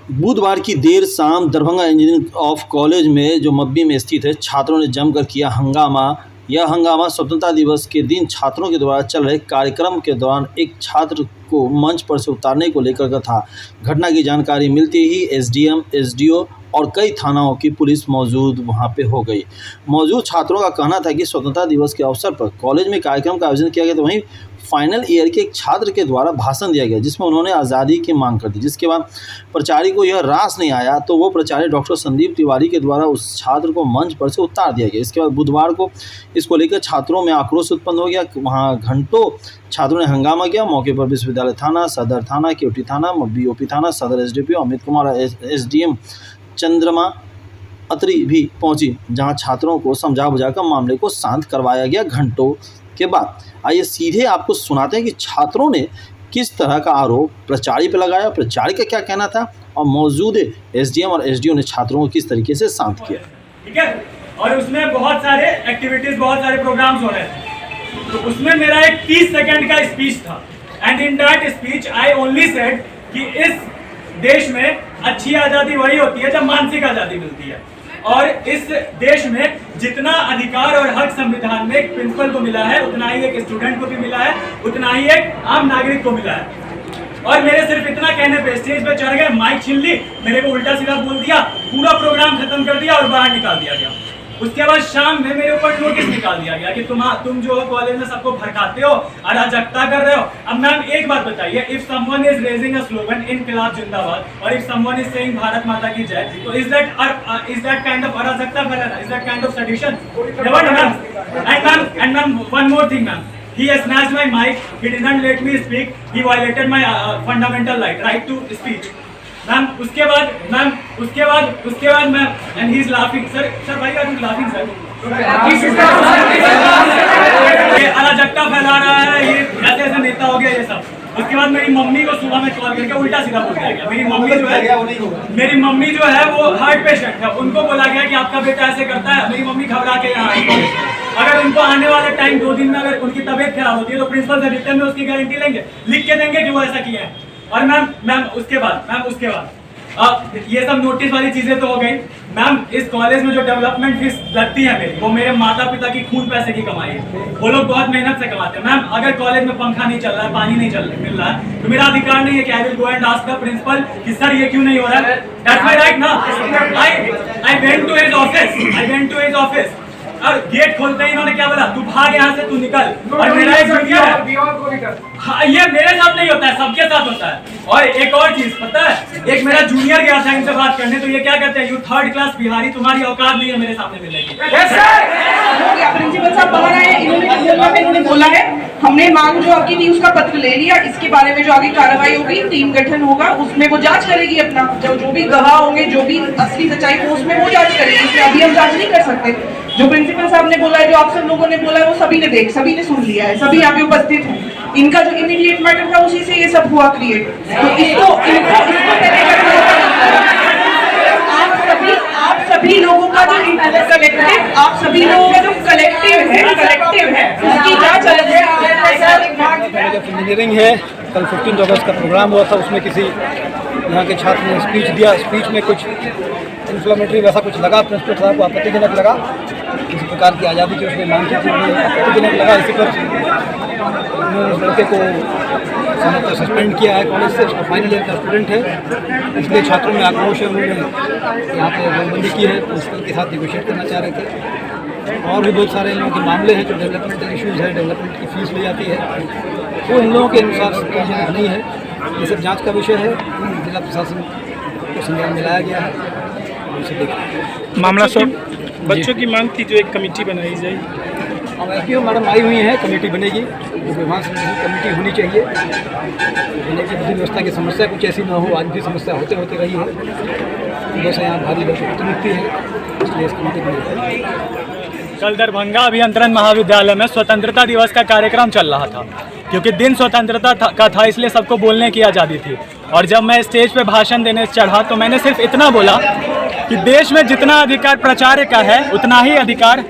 बुधवार की देर शाम दरभंगा इंजीनियरिंग ऑफ कॉलेज में जो मब्बी में स्थित है, छात्रों ने जमकर किया हंगामा। यह हंगामा स्वतंत्रता दिवस के दिन छात्रों के द्वारा चल रहे कार्यक्रम के दौरान एक छात्र को मंच पर से उतारने को लेकर का था। घटना की जानकारी मिलते ही एसडीएम, एसडीओ और कई थानाओं की पुलिस मौजूद वहां पे हो गई। मौजूद छात्रों का कहना था कि स्वतंत्रता दिवस के अवसर पर कॉलेज में कार्यक्रम का आयोजन किया गया, तो वहीं फाइनल ईयर के एक छात्र के द्वारा भाषण दिया गया जिसमें उन्होंने आज़ादी की मांग कर दी। जिसके बाद प्राचार्य को यह रास नहीं आया तो वो प्राचार्य डॉक्टर संदीप तिवारी के द्वारा उस छात्र को मंच पर से उतार दिया गया। इसके बाद बुधवार को इसको लेकर छात्रों में आक्रोश उत्पन्न हो गया। वहाँ घंटों छात्रों ने हंगामा किया। मौके पर विश्वविद्यालय थाना, सदर थाना, केवटी थाना, बीओपी थाना, सदर एसडीपीओ अमित कुमार, एसडीएम चंद्रमा अत्री भी पहुंची, जहां छात्रों को समझा बुझाकर मामले को शांत करवाया गया। घंटों के बाद आइए सीधे आपको सुनाते हैं कि छात्रों ने किस तरह का आरोप प्राचार्य पर लगाया, प्राचार्य का क्या कहना था और मौजूद एसडीएम और एसडीओ ने छात्रों को किस तरीके से शांत किया। ठीक है, और उसमें बहुत सारे एक्टिविटीज, बहुत सारे प्रोग्राम्स हो रहे थे। तो उसमें मेरा एक 30 सेकंड का स्पीच था and in that speech I only said कि इस देश में अच्छी आज़ादी वही होती है जब मानसिक आज़ादी मिलती है, और इस देश में जितना अधिकार और हक संविधान में एक प्रिंसिपल को मिला है उतना ही एक स्टूडेंट को भी मिला है, उतना ही एक आम नागरिक को मिला है। और मेरे सिर्फ इतना कहने पे स्टेज पे चढ़ गए, माइक छीन ली, मेरे को उल्टा सीधा बोल दिया, पूरा प्रोग्राम खत्म कर दिया और बाहर निकाल दिया गया। उसके बाद शाम में मेरे ऊपर नोटिस निकाल दिया गया कि तुम जो कॉलेज में सबको भड़काते हो, अराजकता कर रहे हो। अब मैम एक बात बताइए, if someone is raising a slogan इनकलाब जिंदाबाद और if someone is saying Bharat माता की जय, तो इज दैट काइंड ऑफ अराजकता फैलाना, is that kind of sedition? And ma'am one more thing ma'am, he has snatched my mic, he didn't let me speak, he violated my fundamental right to speech. Ma'am उसके बाद ma'am and he is laughing sir भाई are you laughing sir? ये अराजकता फैला रहा है, ये ऐसे नेता हो गया ये सब। उसके बाद मेरी मम्मी को सुबह में कॉल करके उल्टा सीधा बोल दिया गया। मेरी मम्मी जो है वो हार्ट पेशेंट है, उनको बोला गया कि आपका बेटा ऐसे करता है। मेरी मम्मी घबरा के यहाँ आई। अगर उनको आने वाले टाइम 2 दिन में अगर उनकी तबीयत खराब होती है तो प्रिंसिपल से रिटर्न में उसकी गारंटी लेंगे, लिख के देंगे कि वो ऐसा किया है। और मैम उसके बाद ये सब नोटिस वाली चीजें तो हो गई। मैम इस कॉलेज में जो डेवलपमेंट फीस लगती है मेरी, वो मेरे माता पिता की खून पैसे की कमाई है। वो लोग बहुत मेहनत से कमाते हैं। मैम अगर कॉलेज में पंखा नहीं चल रहा है, पानी नहीं मिल रहा है, तो मेरा अधिकार नहीं है कि I will go and ask the principal कि सर ये क्यों नहीं हो रहा है। दैट्स माय राइट ना। I went to his office और गेट खोलते ही इन्होंने क्या बोला, तू भाग यहाँ से, तू निकल। और मेरा एक जूनियर है, हाँ, ये मेरे साथ नहीं होता है, सबके साथ होता है। और एक और चीज पता है, एक मेरा जूनियर गया था इनसे बात करने, तो ये क्या कहते हैं, यू 3rd क्लास बिहारी, तुम्हारी औकात नहीं है मेरे सामने मिलने की। प्रिंसिपल साहब बाहर आए, इन्होंने बोला है हमने मांग जो आपकी थी उसका पत्र ले लिया, इसके बारे में जो आगे कार्रवाई होगी, टीम गठन होगा, उसमें वो जांच करेगी अपना, जो भी गवाह होंगे, जो भी असली सच्चाई हो उसमें वो जांच करेगी। इसमें अभी हम जांच नहीं कर सकते। जो प्रिंसिपल साहब ने बोला है, जो आप सब लोगों ने बोला है, वो सभी ने सुन लिया है, सभी यहाँ पे उपस्थित हैं। इनका जो इमीडिएट मैटर था उसी से ये सब हुआ क्रिएट। तो इसको आप सभी लोगों का जो कलेक्टिव, आप सभी लोगों का जो कलेक्टिव है उसकी जांच अलग है। इंजीनियरिंग है, कल 15 अगस्त का प्रोग्राम हुआ था, उसमें किसी यहाँ के छात्र ने स्पीच दिया। स्पीच में कुछ इन्फ्लेमेटरी वैसा कुछ लगा, प्रिंसिपल साहब को आपत्तिजनक लगा, किसी प्रकार की आज़ादी की उसने मांग की थी, आपत्तिजनक लगा। इसी पर उन्होंने उस लड़के को सस्पेंड किया है कॉलेज से। उसका फाइनल ईयर का स्टूडेंट है, इसलिए छात्रों में आक्रोश है। उन्होंने यहाँ पर बंदी की है, प्रिंसिपल के साथ निगोशिएट करना चाह रहे थे। और भी बहुत सारे इन लोगों के मामले हैं जो डेवलपमेंटल इश्यूज़ है, डेवलपमेंट की फीस ली जाती है, वो इन लोगों के अनुसार संतोषजनक नहीं है। ये सब जांच का विषय है, जिला प्रशासन को संज्ञान में लाया गया है। मामला सब बच्चों की मांग थी जो एक कमेटी बनाई जाए। अब एसपीओ मैडम आई हुई हैं, कमेटी बनेगी, जो विभाग से कमेटी होनी चाहिए। विधि व्यवस्था की समस्या कुछ ऐसी ना हो, आज भी समस्या होते रही है। जैसे यहाँ भारी प्रतिनिधि है, इसलिए इस कमेटी बनेगी। कल दरभंगा अभियंत्रण महाविद्यालय में स्वतंत्रता दिवस का कार्यक्रम चल रहा था। क्योंकि दिन स्वतंत्रता का था, इसलिए सबको बोलने की आज़ादी थी। और जब मैं स्टेज पे भाषण देने चढ़ा तो मैंने सिर्फ इतना बोला कि देश में जितना अधिकार प्राचार्य का है उतना ही अधिकार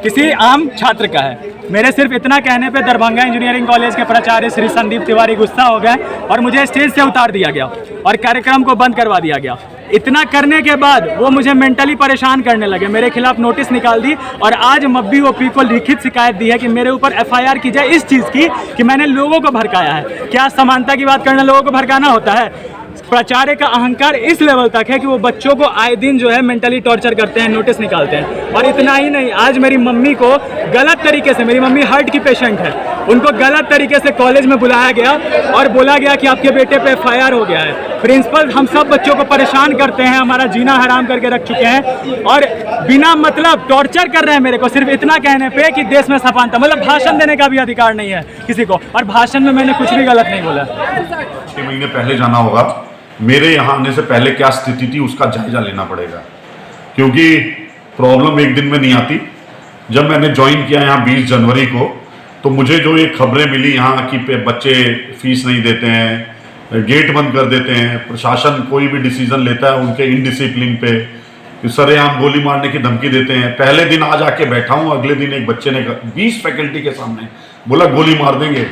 किसी आम छात्र का है। मेरे सिर्फ इतना कहने पे दरभंगा इंजीनियरिंग कॉलेज के प्राचार्य श्री संदीप तिवारी गुस्सा हो गए और मुझे स्टेज से उतार दिया गया और कार्यक्रम को बंद करवा दिया गया। इतना करने के बाद वो मुझे मेंटली परेशान करने लगे, मेरे खिलाफ नोटिस निकाल दी और आज मब्बी ओपी को लिखित शिकायत दी है कि मेरे ऊपर एफआईआर की जाए इस चीज़ की कि मैंने लोगों को भड़काया है। क्या समानता की बात करना लोगों को भड़काना होता है? प्राचार्य का अहंकार इस लेवल तक है कि वो बच्चों को आए दिन जो है मेंटली टॉर्चर करते हैं, नोटिस निकालते हैं। और इतना ही नहीं, आज मेरी मम्मी को गलत तरीके से, मेरी मम्मी हार्ट की पेशेंट है, उनको गलत तरीके से कॉलेज में बुलाया गया और बोला गया कि आपके बेटे पे एफआईआर हो गया है। प्रिंसिपल हम सब बच्चों को परेशान करते हैं, हमारा जीना हराम करके रख चुके हैं और बिना मतलब टॉर्चर कर रहे हैं मेरे को सिर्फ इतना कहने पे कि देश में समानता, मतलब भाषण देने का भी अधिकार नहीं है किसी को, और भाषण में मैंने कुछ भी गलत नहीं बोला। 6 महीने पहले जाना होगा, मेरे यहाँ आने से पहले क्या स्थिति थी उसका जायजा लेना पड़ेगा, क्योंकि प्रॉब्लम एक दिन में नहीं आती। जब मैंने ज्वाइन किया यहाँ 20 जनवरी को, तो मुझे जो ये खबरें मिली यहाँ कि बच्चे फीस नहीं देते हैं, गेट बंद कर देते हैं, प्रशासन कोई भी डिसीजन लेता है उनके इनडिसिप्लिन पे सरेआम गोली मारने की धमकी देते हैं। पहले दिन आज आके बैठा हूँ, अगले दिन एक बच्चे ने 20 फैकल्टी के सामने बोला गोली मार देंगे,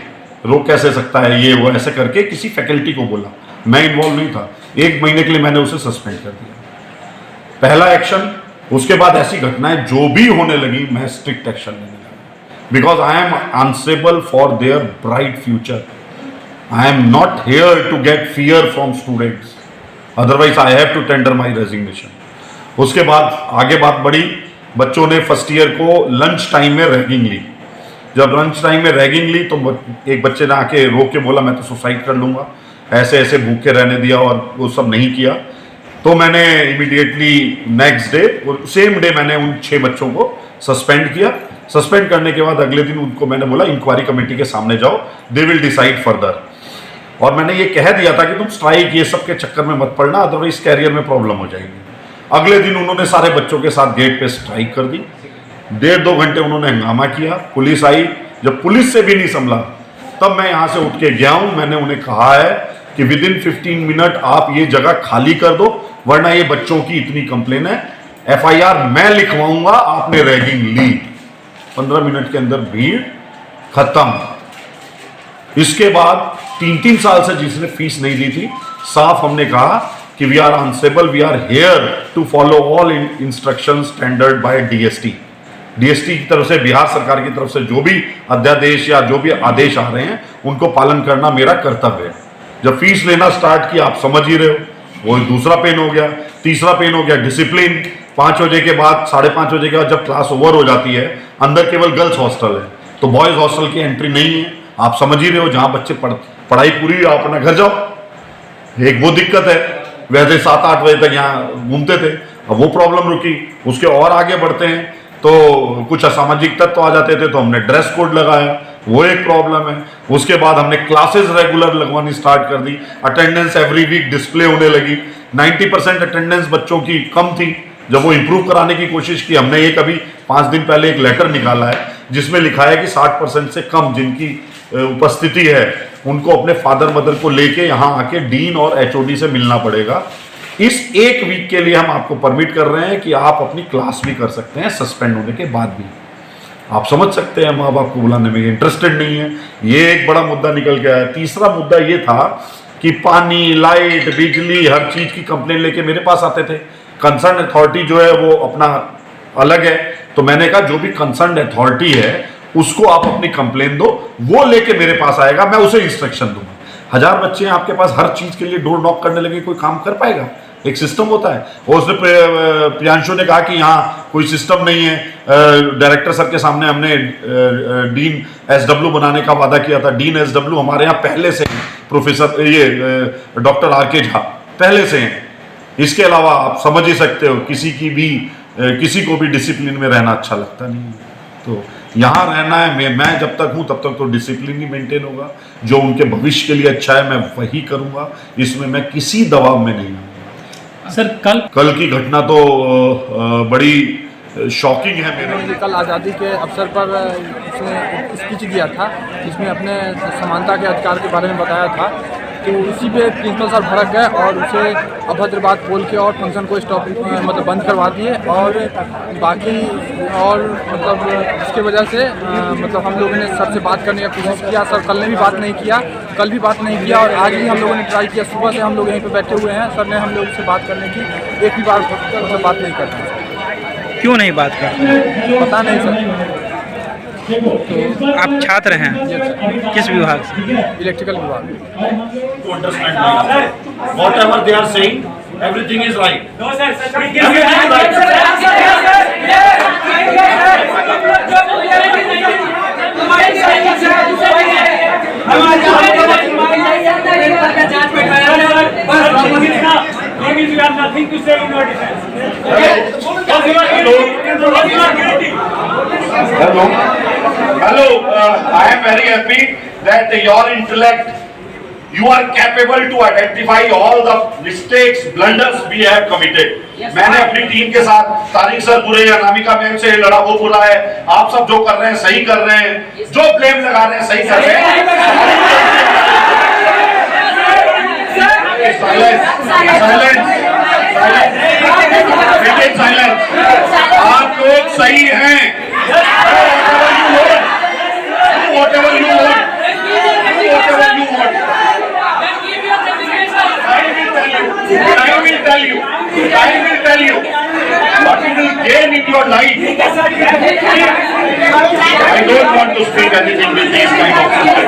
रोक कैसे सकता है, ये वो ऐसे करके किसी फैकल्टी को बोला। मैं इन्वॉल्व नहीं था, 1 महीने के लिए मैंने उसे सस्पेंड कर दिया, पहला एक्शन। उसके बाद ऐसी घटनाएं जो भी होने लगी मैं स्ट्रिक्ट एक्शन लेने लगा, because I am answerable for their bright future. I am not here to get fear from students, otherwise I have to tender my resignation. उसके बाद आगे बात बढ़ी, बच्चों ने फर्स्ट ईयर को लंच टाइम में रैगिंग ली। जब लंच टाइम में रैगिंग ली तो एक बच्चे ने आके रोक के बोला मैं तो सुसाइड कर लूँगा, ऐसे ऐसे भूखे रहने दिया और वो सब नहीं किया। तो मैंने immediately next day, same day मैंने उन 6 बच्चों को सस्पेंड किया। सस्पेंड करने के बाद अगले दिन उनको मैंने बोला इंक्वायरी कमेटी के सामने जाओ, दे विल डिसाइड फर्दर। और मैंने ये कह दिया था कि तुम स्ट्राइक ये सब के चक्कर में मत पड़ना, अदरवाइज कैरियर में प्रॉब्लम हो जाएगी। अगले दिन उन्होंने सारे बच्चों के साथ गेट पे स्ट्राइक कर दी, 1.5-2 घंटे उन्होंने हंगामा किया। पुलिस आई, जब पुलिस से भी नहीं संभला तब मैं यहाँ से उठ के गया हूँ। मैंने उन्हें कहा है कि विदिन 15 मिनट आप ये जगह खाली कर दो, वरना ये बच्चों की इतनी कंप्लेन है, एफआईआर मैं लिखवाऊंगा, आपने रैगिंग ली। 15 मिनट के अंदर भीड़ खत्म। इसके बाद 3-3 साल से जिसने फीस नहीं दी थी, साफ हमने कहा कि we are answerable, we are here to follow all instructions standard by DST. DST की तरफ से, बिहार सरकार की तरफ से जो भी अध्यादेश या जो भी आदेश आ रहे हैं उनको पालन करना मेरा कर्तव्य है। जब फीस लेना स्टार्ट किया, आप समझ ही रहे हो, वो दूसरा पेन हो गया। तीसरा पेन हो गया डिसिप्लिन। 5 बजे के बाद, 5:30 बजे के बाद जब क्लास ओवर हो जाती है, अंदर केवल गर्ल्स हॉस्टल है, तो बॉयज हॉस्टल की एंट्री नहीं है। आप समझ ही रहे हो, जहां बच्चे पढ़ाई पूरी, आप अपना घर जाओ। एक वो दिक्कत है, वैसे 7-8 बजे तक यहाँ घूमते थे, अब वो प्रॉब्लम रुकी। उसके और आगे बढ़ते हैं तो कुछ असामाजिक तत्व आ जाते थे, तो हमने ड्रेस कोड लगाया, वो एक प्रॉब्लम है। उसके बाद हमने क्लासेस रेगुलर लगवानी स्टार्ट कर दी, अटेंडेंस एवरी वीक डिस्प्ले होने लगी। 90% अटेंडेंस बच्चों की कम थी। जब वो इंप्रूव कराने की कोशिश की, हमने एक अभी 5 दिन पहले एक लेटर निकाला है जिसमें लिखा है कि 60% से कम जिनकी उपस्थिति है उनको अपने फादर मदर को लेके यहाँ आके डीन और एचओडी से मिलना पड़ेगा। इस 1 वीक के लिए हम आपको परमिट कर रहे हैं कि आप अपनी क्लास भी कर सकते हैं सस्पेंड होने के बाद भी। आप समझ सकते हैं माँ बाप को बुलाने में इंटरेस्टेड नहीं है, ये एक बड़ा मुद्दा निकल गया है। तीसरा मुद्दा ये था कि पानी, लाइट, बिजली, हर चीज की कंप्लेन लेके मेरे पास आते थे। कंसर्न अथॉरिटी जो है वो अपना अलग है, तो मैंने कहा जो भी कंसर्न अथॉरिटी है उसको आप अपनी कंप्लेन दो, वो लेके मेरे पास आएगा, मैं उसे इंस्ट्रक्शन दूंगा। 1000 बच्चे हैं आपके पास, हर चीज के लिए डोर नॉक करने लगे, कोई काम कर पाएगा? एक सिस्टम होता है। और उसने प्रियांशु ने कहा कि यहाँ कोई सिस्टम नहीं है। डायरेक्टर सर के सामने हमने डीन एसडब्ल्यू बनाने का वादा किया था। डीन एसडब्ल्यू हमारे यहाँ पहले से प्रोफेसर ये डॉक्टर आर.के. झा पहले से हैं। इसके अलावा आप समझ ही सकते हो, किसी को भी डिसिप्लिन में रहना अच्छा लगता नहीं है। तो यहाँ रहना है, मैं जब तक हूँ तब तक तो डिसिप्लिन ही मेंटेन होगा। जो उनके भविष्य के लिए अच्छा है मैं वही करूँगा, इसमें मैं किसी दबाव में नहीं हूँ। सर कल की घटना तो बड़ी शॉकिंग है मेरे लिए। कल आज़ादी के अवसर पर उसने स्पीच दिया था जिसमें अपने समानता के अधिकार के बारे में बताया था। तो उसी पे प्रिंसिपल सर भड़क गए और उसे अभद्र बात बोल के और फंक्शन को स्टॉप मतलब बंद करवा दिए। और बाकी और मतलब इसके वजह से मतलब हम लोगों ने सर से बात करने का कोशिश किया। सर कल ने भी बात नहीं किया, कल भी बात नहीं किया और आज भी हम लोगों ने ट्राई किया। सुबह से हम लोग यहीं पे बैठे हुए हैं, सर ने हम लोग से बात करने की एक भी बार मतलब बात नहीं करते। क्यों नहीं बात करते? पता नहीं सर। तो आप छात्र हैं किस विभाग से? इलेक्ट्रिकल विभाग। Whatever they are saying, everything is right. No, sir. Nothing to say in your defense. Hello. I am very happy that your intellect, you are capable to identify all the mistakes, blunders we have committed. मैंने अपनी team के साथ Tariq sir बुरे या Anamika ma'am से लड़ा, वो बुरा है। आप सब जो कर रहे हैं सही कर रहे हैं, जो ब्लेम लगा रहे हैं सही कर रहे हैं। आप लोग सही हैं। Whatever you want. I will tell you what you will gain in your life. I don't want to speak anything with these kind of people.